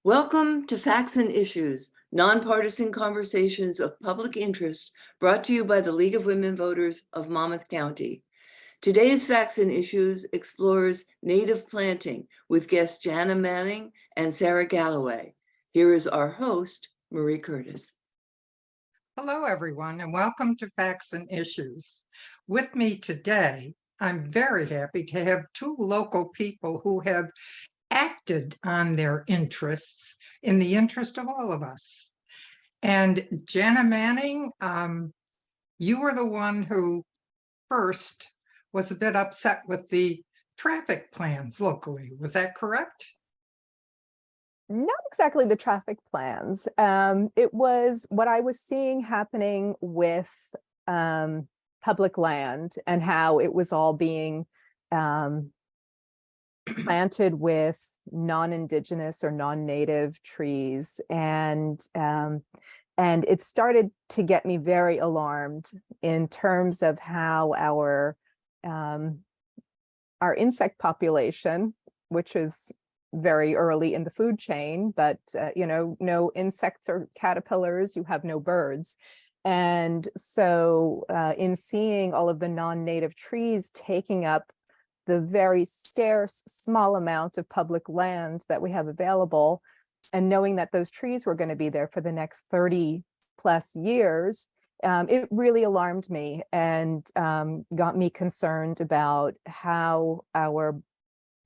Welcome to Facts and Issues, nonpartisan conversations of public interest brought to you by the League of Women Voters of Monmouth County. Today's Facts and Issues explores native planting with guests Jana Manning and Sarah Galloway. Here is our host, Marie Curtis. Hello, everyone, and welcome to Facts and Issues. With me today, I'm very happy to have two local people who have acted on their interests in the interest of all of us. And Jana Manning, you were the one who first was a bit upset with the traffic plans locally. Was that correct? Not exactly the traffic plans. It was what I was seeing happening with public land and how it was all being planted with non-indigenous or non-native trees, and it started to get me very alarmed in terms of how our insect population, which is very early in the food chain, but no insects or caterpillars, you have no birds. And so in seeing all of the non-native trees taking up the very scarce small amount of public land that we have available, and knowing that those trees were going to be there for the next 30 plus years, it really alarmed me and got me concerned about how our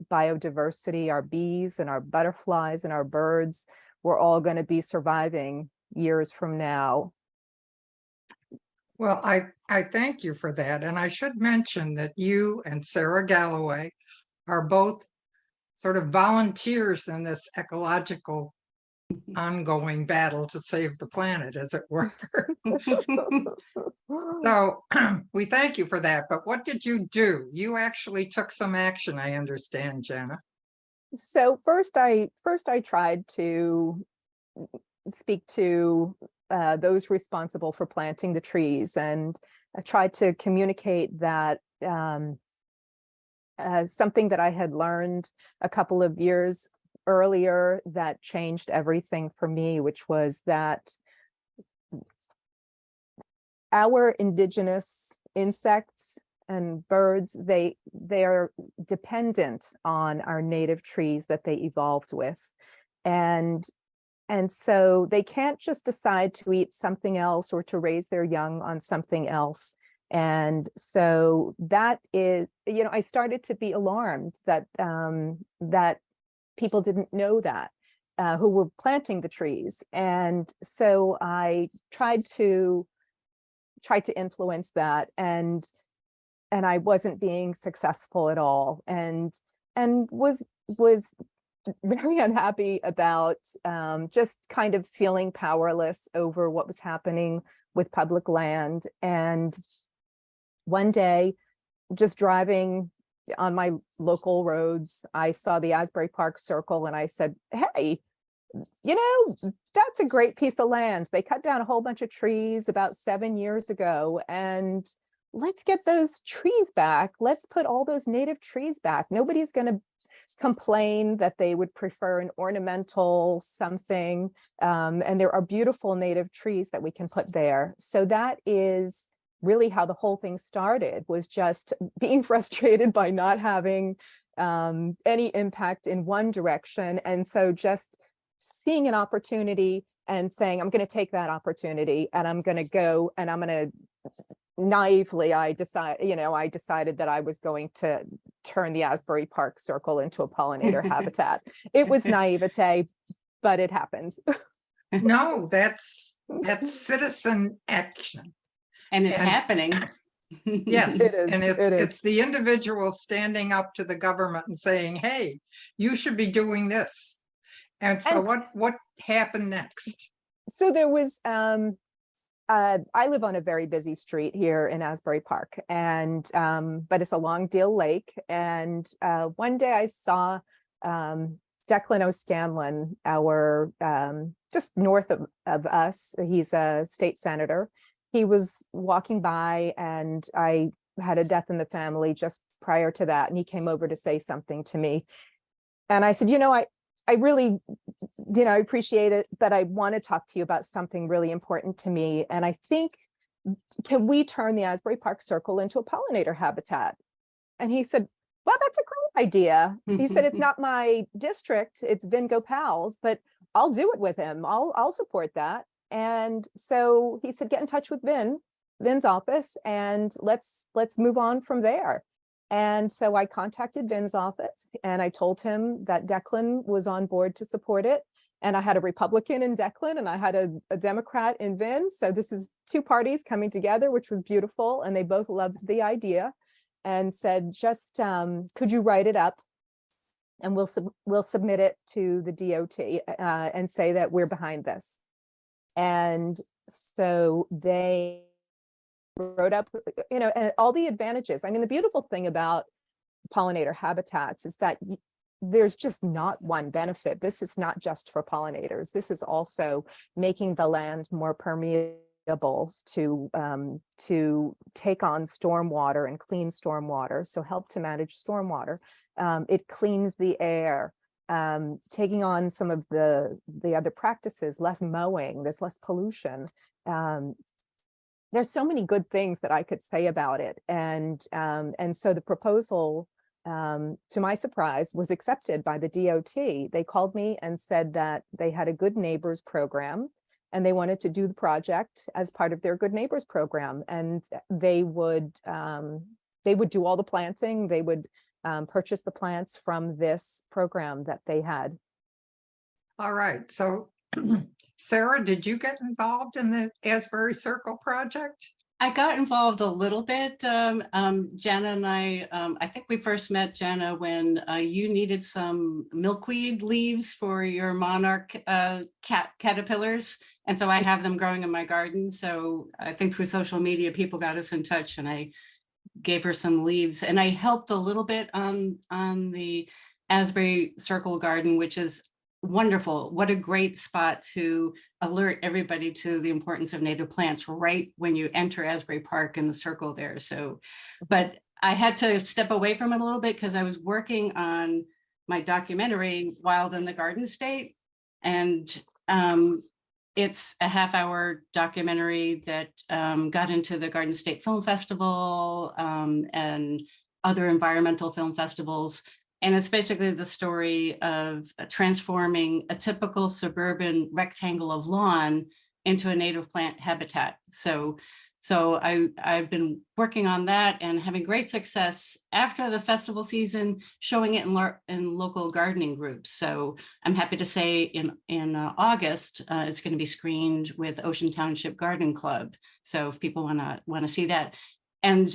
biodiversity, our bees and our butterflies and our birds, were all going to be surviving years from now. Well, I thank you for that. And I should mention that you and Sarah Galloway are both sort of volunteers in this ecological ongoing battle to save the planet, as it were. So we thank you for that. But what did you do? You actually took some action, I understand, Jana. So first I tried to speak to those responsible for planting the trees, and I tried to communicate that something that I had learned a couple of years earlier that changed everything for me, which was that our indigenous insects and birds, they are dependent on our native trees that they evolved with. And so they can't just decide to eat something else or to raise their young on something else. And so that is, I started to be alarmed that that people didn't know that, who were planting the trees. And so I tried to influence that, and I wasn't being successful at all, and was very unhappy about just kind of feeling powerless over what was happening with public land. And one day, just driving on my local roads, I saw the Asbury Park Circle, and I said, hey, that's a great piece of land. They cut down a whole bunch of trees about 7 years ago, and let's get those trees back. Let's put all those native trees back. Nobody's going to complain that they would prefer an ornamental something. And there are beautiful native trees that we can put there. So that is really how the whole thing started, was just being frustrated by not having any impact in one direction. And so just seeing an opportunity and saying, I'm going to take that opportunity, and I'm going to go, and I'm going to naively, I decided that I was going to turn the Asbury Park Circle into a pollinator habitat. It was naivete, but it happens. No, that's citizen action. And it's happening. Yes, It is, and it it's is. the individual standing up to the government and saying, hey, you should be doing this. And so what happened next? So there was, I live on a very busy street here in Asbury Park, and but it's along Deal Lake. And one day I saw Declan O'Scanlan, our just north of us. He's a state senator. He was walking by, and I had a death in the family just prior to that, and he came over to say something to me. And I said, I really I appreciate it, but I want to talk to you about something really important to me. And I think, can we turn the Asbury Park Circle into a pollinator habitat? And he said, well, that's a great idea. He said, it's not my district, it's Vin Gopal's, but I'll do it with him. I'll support that. And so he said, get in touch with Vin's office, and let's move on from there. And so I contacted Vin's office and I told him that Declan was on board to support it. And I had a Republican in Declan and I had a Democrat in Vin. So this is two parties coming together, which was beautiful. And they both loved the idea and said, just could you write it up and we'll submit it to the DOT and say that we're behind this. And so they wrote up, and all the advantages. I mean, the beautiful thing about pollinator habitats is that there's just not one benefit. This is not just for pollinators. This is also making the land more permeable to take on stormwater and clean stormwater. So help to manage stormwater. It cleans the air, taking on some of the other practices, less mowing, there's less pollution. There's so many good things that I could say about it. And so the proposal, to my surprise, was accepted by the DOT. They called me and said that they had a Good Neighbors program and they wanted to do the project as part of their Good Neighbors program. And they would do all the planting. They would purchase the plants from this program that they had. All right, so Sarah, did you get involved in the Asbury Circle project? I got involved a little bit. Jana and I think we first met, Jana, when you needed some milkweed leaves for your monarch caterpillars. And so I have them growing in my garden. So I think through social media, people got us in touch and I gave her some leaves. And I helped a little bit on the Asbury Circle garden, which is wonderful. What a great spot to alert everybody to the importance of native plants right when you enter Asbury Park in the circle there. So, but I had to step away from it a little bit because I was working on my documentary, Wild in the Garden State. And it's a half-hour documentary that got into the Garden State Film Festival and other environmental film festivals. And it's basically the story of transforming a typical suburban rectangle of lawn into a native plant habitat. So I've been working on that and having great success after the festival season, showing it in local gardening groups. So I'm happy to say in August, it's going to be screened with Ocean Township Garden Club. So if people want to see that. And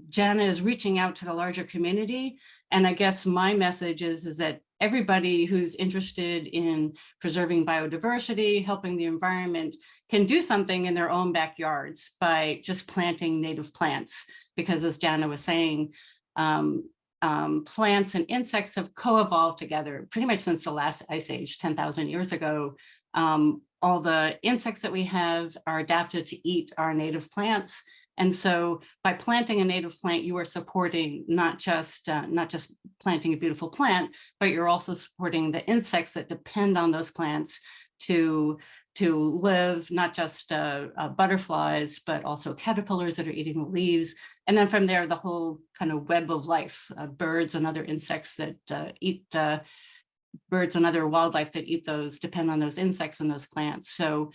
Jana is reaching out to the larger community. And I guess my message is that everybody who's interested in preserving biodiversity, helping the environment, can do something in their own backyards by just planting native plants. Because as Jana was saying, plants and insects have co-evolved together pretty much since the last ice age, 10,000 years ago. All the insects that we have are adapted to eat our native plants. And so by planting a native plant, you are supporting not just planting a beautiful plant, but you're also supporting the insects that depend on those plants to live, not just butterflies, but also caterpillars that are eating the leaves. And then from there, the whole kind of web of life, birds and other insects that eat, birds and other wildlife that eat those, depend on those insects and those plants. So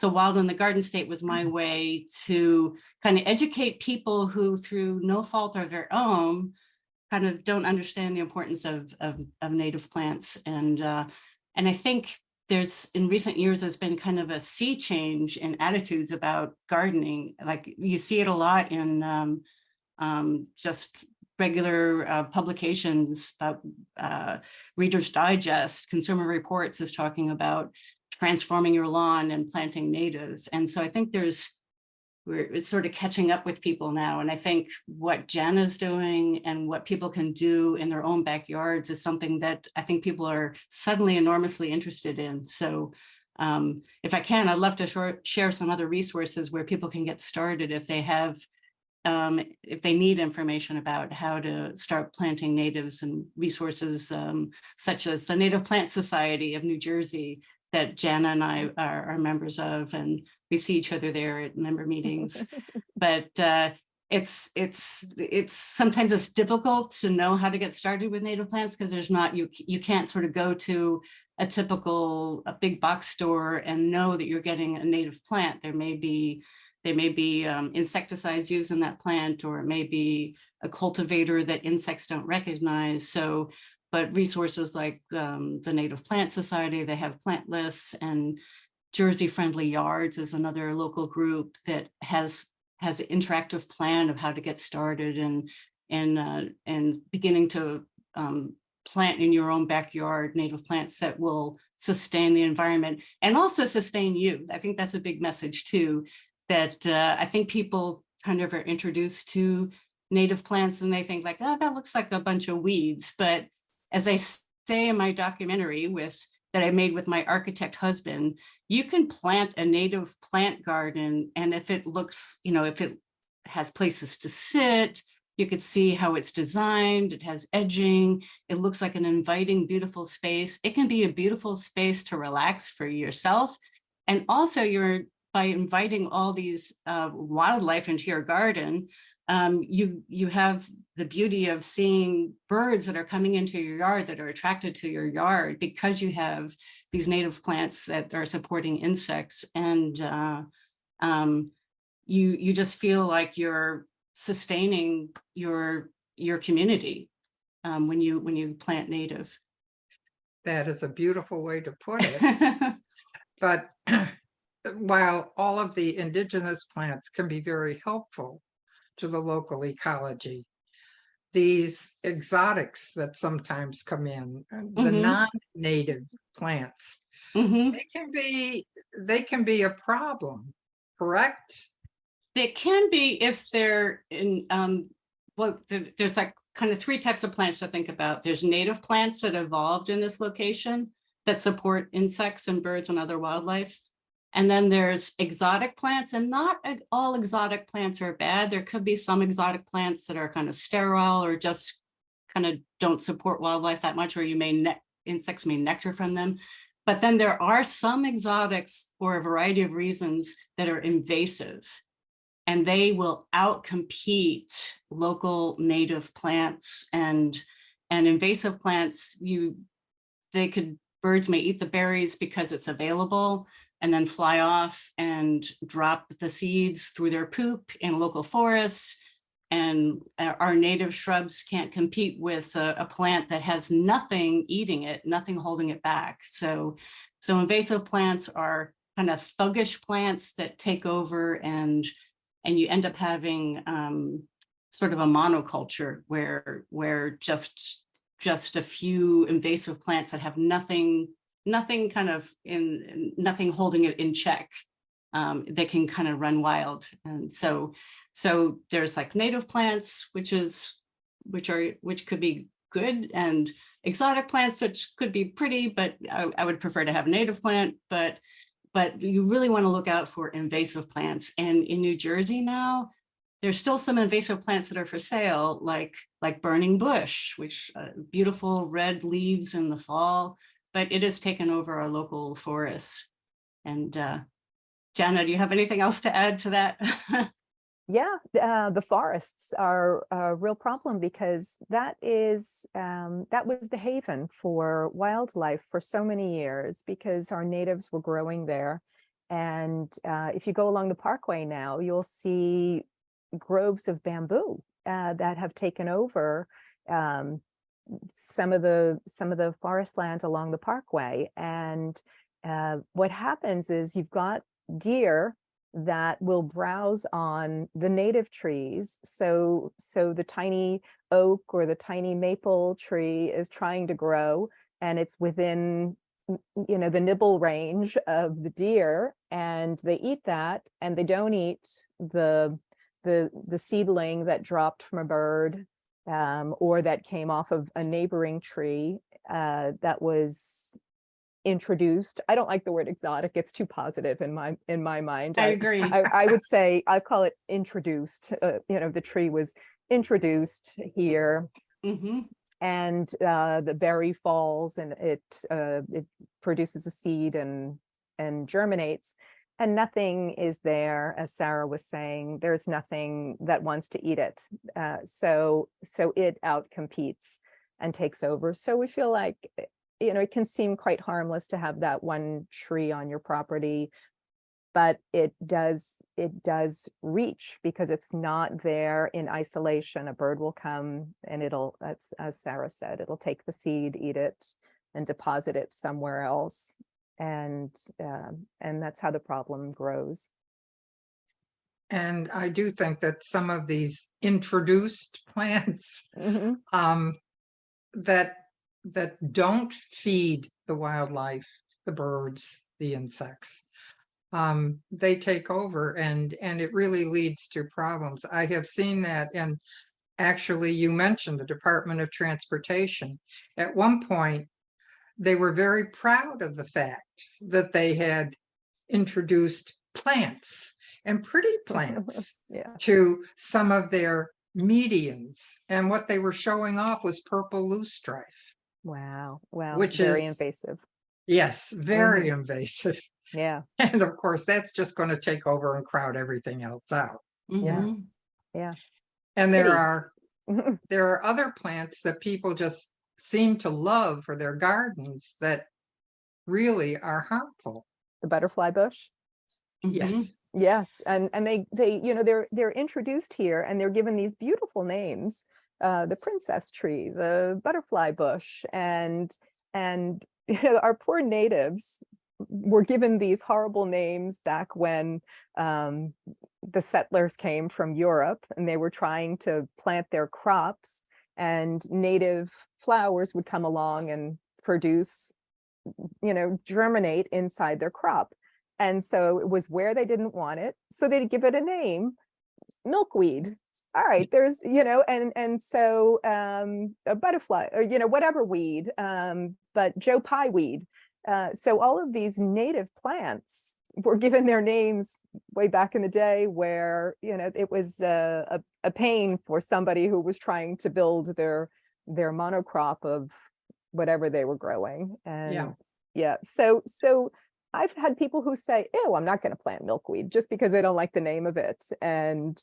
Wild in the Garden State was my way to kind of educate people who, through no fault of their own, kind of don't understand the importance of native plants. And I think in recent years, there's been kind of a sea change in attitudes about gardening. Like you see it a lot in just regular publications about Reader's Digest. Consumer Reports is talking about transforming your lawn and planting native. And so I think it's sort of catching up with people now. And I think what Jana's doing and what people can do in their own backyards is something that I think people are suddenly enormously interested in. So if I can, I'd love to share some other resources where people can get started if they have if they need information about how to start planting natives and resources such as the Native Plant Society of New Jersey that Jana and I are members of, and we see each other there at member meetings. But it's sometimes it's difficult to know how to get started with native plants because there's not, you can't sort of go to a typical big box store and know that you're getting a native plant. There may be insecticides used in that plant, or it may be a cultivator that insects don't recognize. So, but resources like the Native Plant Society, they have plant lists, and Jersey Friendly Yards is another local group that has an interactive plan of how to get started and beginning to plant in your own backyard native plants that will sustain the environment and also sustain you. I think that's a big message too, that I think people kind of are introduced to native plants and they think like, oh, that looks like a bunch of weeds. But as I say in my documentary that I made with my architect husband, you can plant a native plant garden, and if it looks, if it has places to sit, you could see how it's designed, it has edging, it looks like an inviting, beautiful space. It can be a beautiful space to relax for yourself. And also by inviting all these wildlife into your garden, you have the beauty of seeing birds that are coming into your yard that are attracted to your yard because you have these native plants that are supporting insects, and you just feel like you're sustaining your community when you plant native. That is a beautiful way to put it. But while all of the indigenous plants can be very helpful to the local ecology, these exotics that sometimes come in, the non-native plants, they can be a problem, correct? It can be if they're in, there's like kind of three types of plants to think about. There's native plants that evolved in this location that support insects and birds and other wildlife. And then there's exotic plants, and not all exotic plants are bad. There could be some exotic plants that are kind of sterile or just kind of don't support wildlife that much, or insects may nectar from them. But then there are some exotics for a variety of reasons that are invasive, and they will outcompete local native plants and invasive plants. Birds may eat the berries because it's available, and then fly off and drop the seeds through their poop in local forests. And our native shrubs can't compete with a plant that has nothing eating it, nothing holding it back. So invasive plants are kind of thuggish plants that take over, and you end up having sort of a monoculture where just a few invasive plants that have nothing holding it in check, they can kind of run wild. And so there's like native plants, which could be good, and exotic plants, which could be pretty, but I would prefer to have a native plant. But you really want to look out for invasive plants. And in New Jersey now, there's still some invasive plants that are for sale, like burning bush, which beautiful red leaves in the fall, but it has taken over our local forests. And Jana, do you have anything else to add to that? Yeah, the forests are a real problem because that was the haven for wildlife for so many years, because our natives were growing there. And if you go along the parkway now, you'll see groves of bamboo that have taken over some of the forest land along the parkway. And what happens is you've got deer that will browse on the native trees. So the tiny oak or the tiny maple tree is trying to grow, and it's within the nibble range of the deer, and they eat that, and they don't eat the seedling that dropped from a bird or that came off of a neighboring tree that was introduced. I don't like the word exotic. It's too positive in my mind. I agree. I would say I call it introduced. The tree was introduced here, Mhm. and the berry falls, and it produces a seed and germinates, and nothing is there, as Sarah was saying. There's nothing that wants to eat it, so it outcompetes and takes over. So we feel like, it can seem quite harmless to have that one tree on your property, but it does reach, because it's not there in isolation. A bird will come and it'll, as Sarah said, it'll take the seed, eat it, and deposit it somewhere else. And that's how the problem grows. And I do think that some of these introduced plants Mhm. that don't feed the wildlife, the birds, the insects, they take over, and it really leads to problems. I have seen that, and actually you mentioned the Department of Transportation. At one point, they were very proud of the fact that they had introduced plants, and pretty plants, Yeah. to some of their medians. And what they were showing off was purple loosestrife, Wow. Wow. which Very is, invasive. yes, very invasive. Yeah. And of course, that's just going to take over and crowd everything else out. Yeah. Mhm. Yeah. And Pretty. there are other plants that people just seem to love for their gardens that really are harmful. The butterfly bush. Mhm. Yes. Yes, and they're introduced here, and they're given these beautiful names, the princess tree, the butterfly bush, and our poor natives were given these horrible names back when the settlers came from Europe, and they were trying to plant their crops, and native flowers would come along and produce, germinate inside their crop. And so it was where they didn't want it, so they'd give it a name, milkweed. All right, there's, and so a butterfly, or whatever weed, but Joe Pye weed. So all of these native plants were given their names way back in the day, where it was a pain for somebody who was trying to build their monocrop of whatever they were growing. And yeah, so I've had people who say, "Ew, I'm not going to plant milkweed," just because they don't like the name of it. And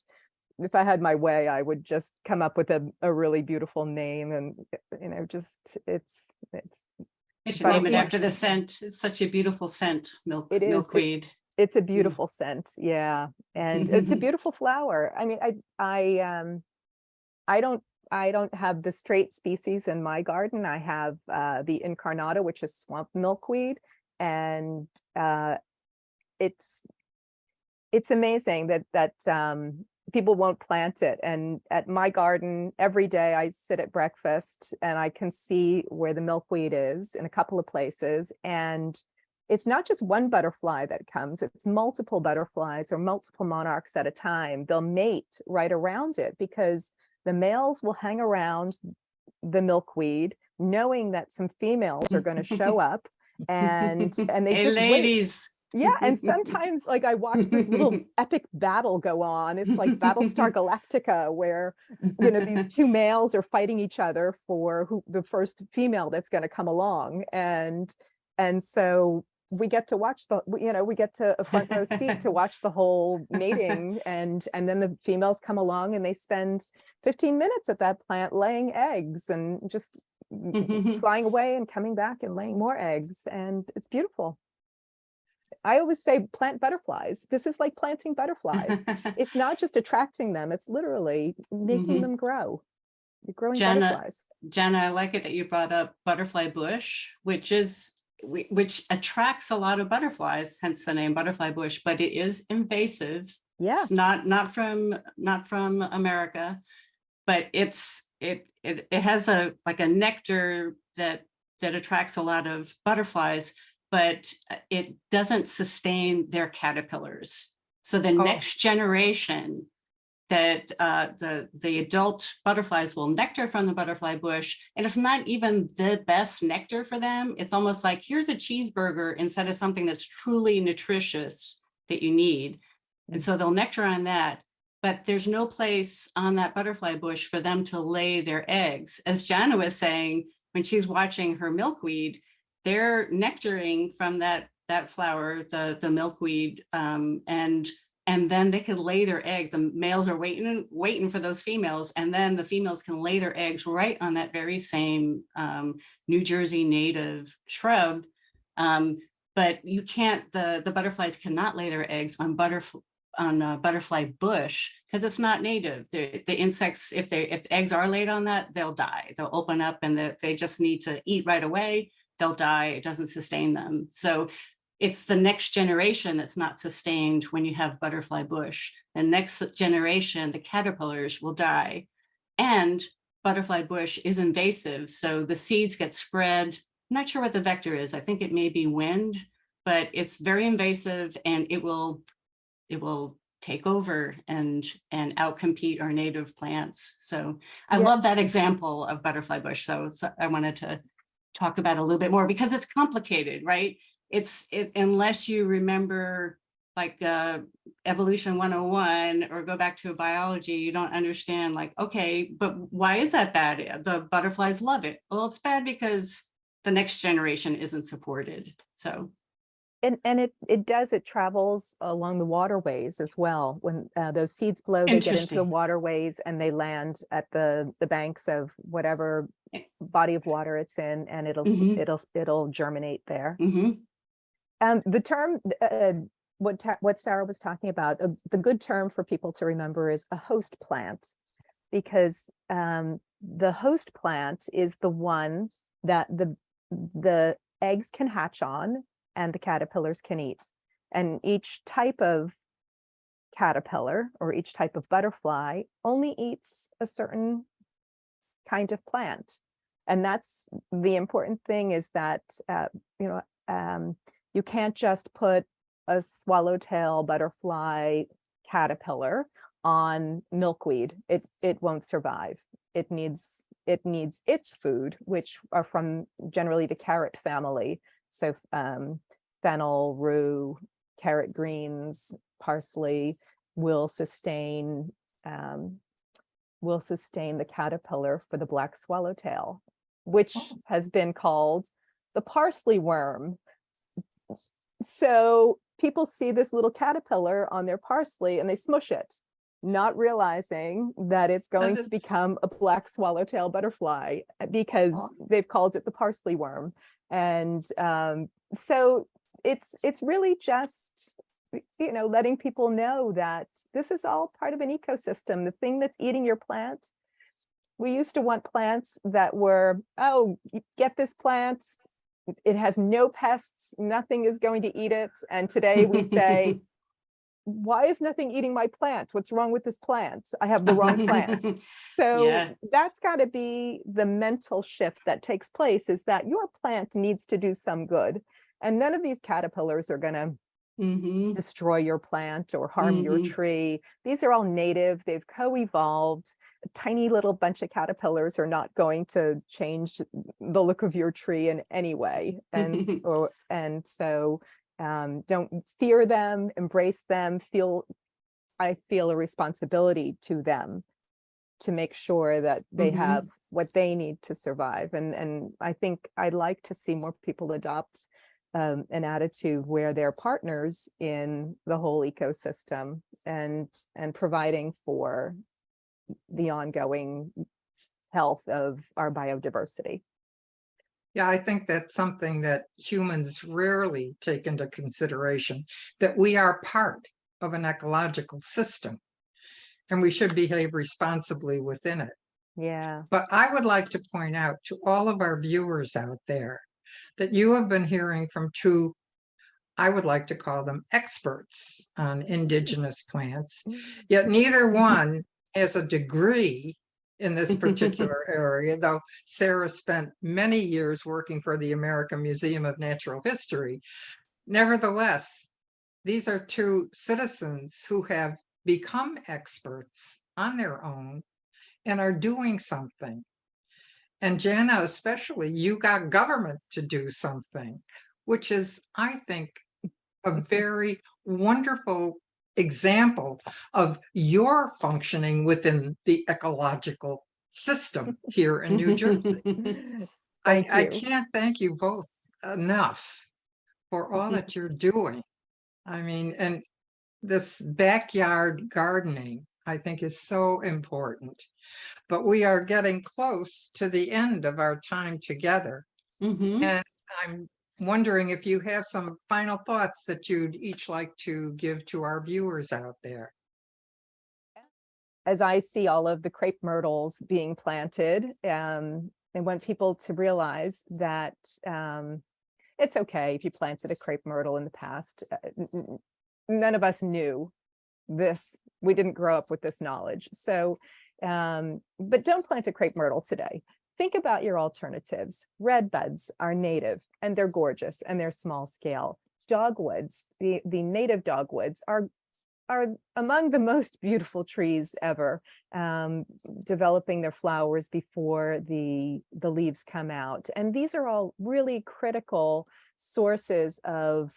if I had my way, I would just come up with a really beautiful name, and just it's I should name it butterfly. after the scent. It's such a beautiful scent, It is. milkweed. It's a beautiful scent, yeah, and it's a beautiful flower. I mean, I don't have the straight species in my garden. I have the incarnata, which is swamp milkweed, and it's amazing that people won't plant it. And at my garden, every day I sit at breakfast and I can see where the milkweed is in a couple of places. And it's not just one butterfly that comes, it's multiple butterflies or multiple monarchs at a time. They'll mate right around it, because the males will hang around the milkweed knowing that some females are going to show up, and they Hey, just wait. ladies. Yeah, and sometimes, like, I watch this little epic battle go on. It's like Battlestar Galactica, where these two males are fighting each other for who the first female that's going to come along, and so we get to watch we get to a front row seat to watch the whole mating, and then the females come along and they spend 15 minutes at that plant laying eggs, and just flying away and coming back and laying more eggs, and it's beautiful. I always say plant butterflies. This is like planting butterflies. It's not just attracting them, it's literally making them grow. You're growing butterflies. Jana, I like it that you brought up butterfly bush, which attracts a lot of butterflies, hence the name butterfly bush, but it is invasive. Yeah. It's not from America, but it has a nectar that attracts a lot of butterflies, but it doesn't sustain their caterpillars. So the next generation that the adult butterflies will nectar from the butterfly bush, and it's not even the best nectar for them. It's almost like, here's a cheeseburger instead of something that's truly nutritious that you need. And so they'll nectar on that, but there's no place on that butterfly bush for them to lay their eggs. As Jana was saying, when she's watching her milkweed, they're nectaring from that flower, the milkweed, and then they could lay their eggs. The males are waiting for those females, and then the females can lay their eggs right on that very same New Jersey native shrub. But you can't, the butterflies cannot lay their eggs on butterfly bush because it's not native. The insects, if eggs are laid on that, they'll die. They'll open up and they just need to eat right away. They'll die. It doesn't sustain them. So it's the next generation that's not sustained when you have butterfly bush. The next generation, the caterpillars will die. And butterfly bush is invasive. So the seeds get spread. I'm not sure what the vector is. I think it may be wind, but it's very invasive, and it will take over and outcompete our native plants. So I love that example of butterfly bush. So I wanted to talk about it a little bit more because it's complicated, right? Unless you remember like evolution 101 or go back to biology, you don't understand like, okay, but why is that bad? The butterflies love it. Well, it's bad because the next generation isn't supported. So. And it travels along the waterways as well. When those seeds blow, they get into the waterways and they land at the banks of whatever body of water it's in, and it'll germinate there. The term, what Sarah was talking about, the good term for people to remember is a host plant, because the host plant is the one that the eggs can hatch on and the caterpillars can eat. And each type of caterpillar or each type of butterfly only eats a certain kind of plant. And that's the important thing, is that, you can't just put a swallowtail butterfly caterpillar on milkweed. It won't survive. It needs its food, which are from generally the carrot family. So fennel, rue, carrot greens, parsley will sustain the caterpillar for the black swallowtail, which has been called the parsley worm. So people see this little caterpillar on their parsley and they smush it, not realizing that it's going to become a black swallowtail butterfly because they've called it the parsley worm. And so it's really just, letting people know that this is all part of an ecosystem. The thing that's eating your plant, we used to want plants that were, oh, you get this plant, it has no pests, nothing is going to eat it. And today we say, why is nothing eating my plant? What's wrong with this plant? I have the wrong plant. So that's got to be the mental shift that takes place, is that your plant needs to do some good. And none of these caterpillars are going to destroy your plant or harm your tree. These are all native. They've co-evolved. A tiny little bunch of caterpillars are not going to change the look of your tree in any way. And so don't fear them, embrace them. I feel a responsibility to them to make sure that they have what they need to survive. And I think I'd like to see more people adopt an attitude where they're partners in the whole ecosystem and providing for the ongoing health of our biodiversity. Yeah, I think that's something that humans rarely take into consideration, that we are part of an ecological system and we should behave responsibly within it. Yeah. But I would like to point out to all of our viewers out there that you have been hearing from two, I would like to call them experts on indigenous plants, yet neither one has a degree in this particular area, though Sarah spent many years working for the American Museum of Natural History. Nevertheless, these are two citizens who have become experts on their own and are doing something. And Jana, especially, you got government to do something, which is, I think, a very wonderful example of your functioning within the ecological system here in New Jersey. Thank I you. can't thank you both enough for all that you're doing. I mean, and this backyard gardening, I think, is so important. But we are getting close to the end of our time together. Mhm. And I'm wondering if you have some final thoughts that you'd each like to give to our viewers out there. As I see all of the crepe myrtles being planted, I want people to realize that it's okay if you planted a crepe myrtle in the past. None of us knew this. We didn't grow up with this knowledge. So, but don't plant a crepe myrtle today. Think about your alternatives. Red buds are native and they're gorgeous and they're small scale. Dogwoods, the native dogwoods are among the most beautiful trees ever, developing their flowers before the leaves come out. And these are all really critical sources of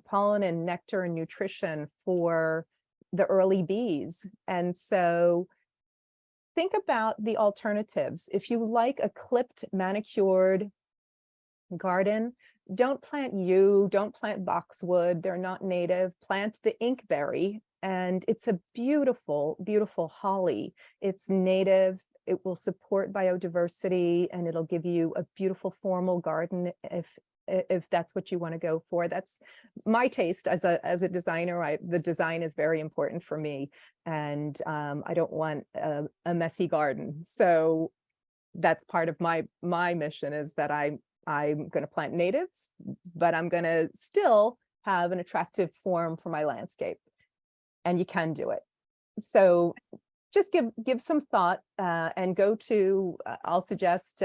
pollen and nectar and nutrition for the early bees. And so think about the alternatives. If you like a clipped, manicured garden, don't plant yew, don't plant boxwood. They're not native. Plant the inkberry. And it's a beautiful, beautiful holly. It's native. It will support biodiversity and it'll give you a beautiful formal garden if that's what you want to go for. That's my taste as a designer. The design is very important for me, and I don't want a messy garden. So that's part of my mission, is that I'm going to plant natives, but I'm going to still have an attractive form for my landscape. And you can do it. So just give some thought and go to, I'll suggest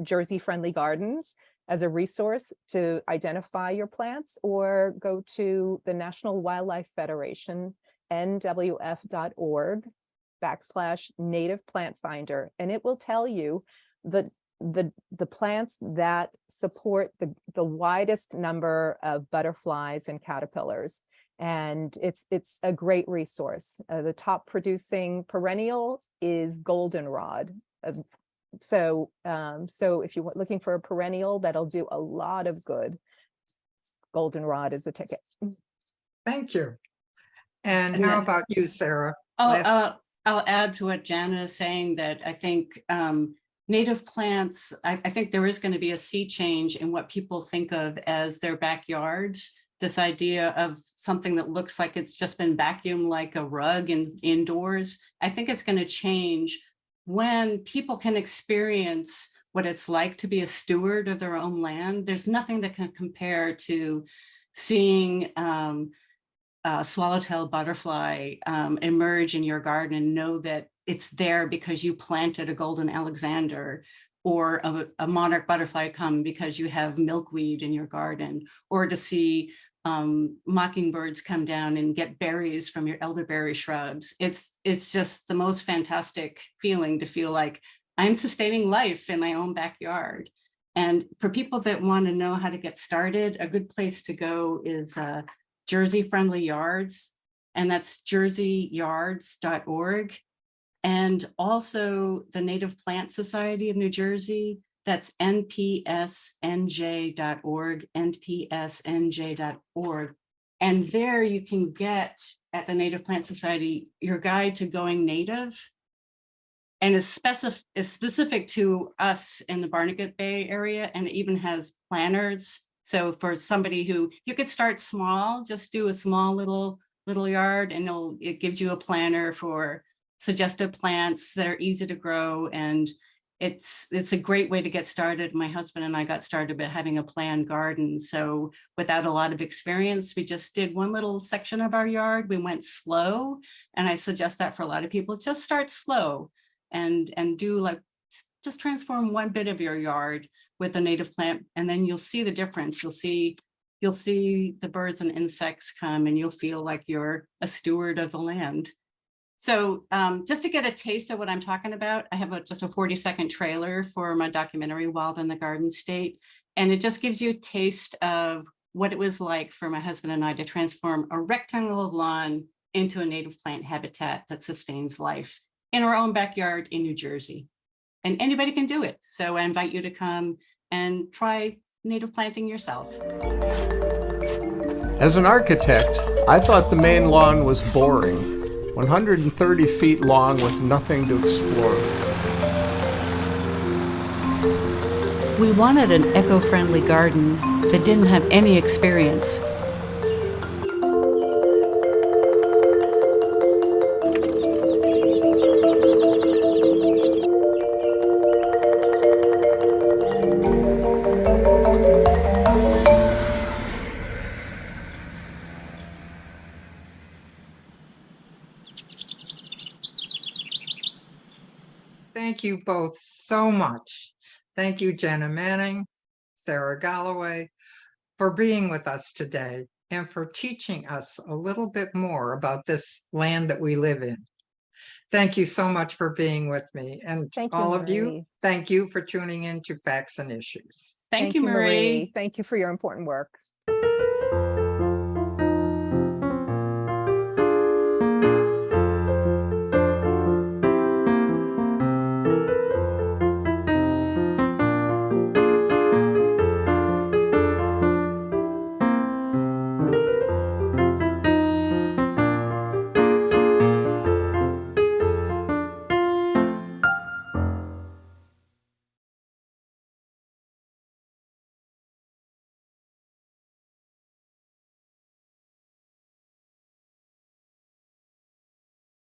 Jersey Friendly Gardens as a resource to identify your plants, or go to the National Wildlife Federation, nwf.org/native plant finder, and it will tell you the plants that support the widest number of butterflies and caterpillars. And it's a great resource. The top producing perennial is goldenrod. So if you're looking for a perennial that'll do a lot of good, goldenrod is the ticket. Thank you. And And how then- about you, Sarah? I'll add to what Jana is saying, that I think native plants, I think there is going to be a sea change in what people think of as their backyards. This idea of something that looks like it's just been vacuumed like a rug indoors. I think it's going to change when people can experience what it's like to be a steward of their own land. There's nothing that can compare to seeing a swallowtail butterfly emerge in your garden and know that it's there because you planted a golden Alexander, or a monarch butterfly come because you have milkweed in your garden, or to see mockingbirds come down and get berries from your elderberry shrubs. It's just the most fantastic feeling to feel like I'm sustaining life in my own backyard. And for people that want to know how to get started, a good place to go is Jersey Friendly Yards, and that's jerseyyards.org. And also the Native Plant Society of New Jersey, that's npsnj.org, npsnj.org. And there you can get, at the Native Plant Society, your guide to going native. And is specific to us in the Barnegat Bay area, and it even has planners. So for somebody who, you could start small, just do a small little yard, and it gives you a planner for suggested plants that are easy to grow. And it's a great way to get started. My husband and I got started by having a planned garden. So without a lot of experience, we just did one little section of our yard. We went slow. And I suggest that for a lot of people, just start slow and do like, just transform one bit of your yard with a native plant, and then you'll see the difference. You'll see you'll see the birds and insects come and you'll feel like you're a steward of the land. So just to get a taste of what I'm talking about, I have just a 40-second trailer for my documentary, Wild in the Garden State. And it just gives you a taste of what it was like for my husband and I to transform a rectangle of lawn into a native plant habitat that sustains life in our own backyard in New Jersey. And anybody can do it. So I invite you to come and try native planting yourself. As an architect, I thought the main lawn was boring. 130 feet long with nothing to explore. We wanted an eco-friendly garden that didn't have any experience. Thank you both so much. Thank you, Jana Manning, Sarah Galloway, for being with us today and for teaching us a little bit more about this land that we live in. Thank you so much for being with me. And Thank you, all of you, Marie. thank you for tuning in to Facts and Issues. Thank you, Marie. Thank you for your important work.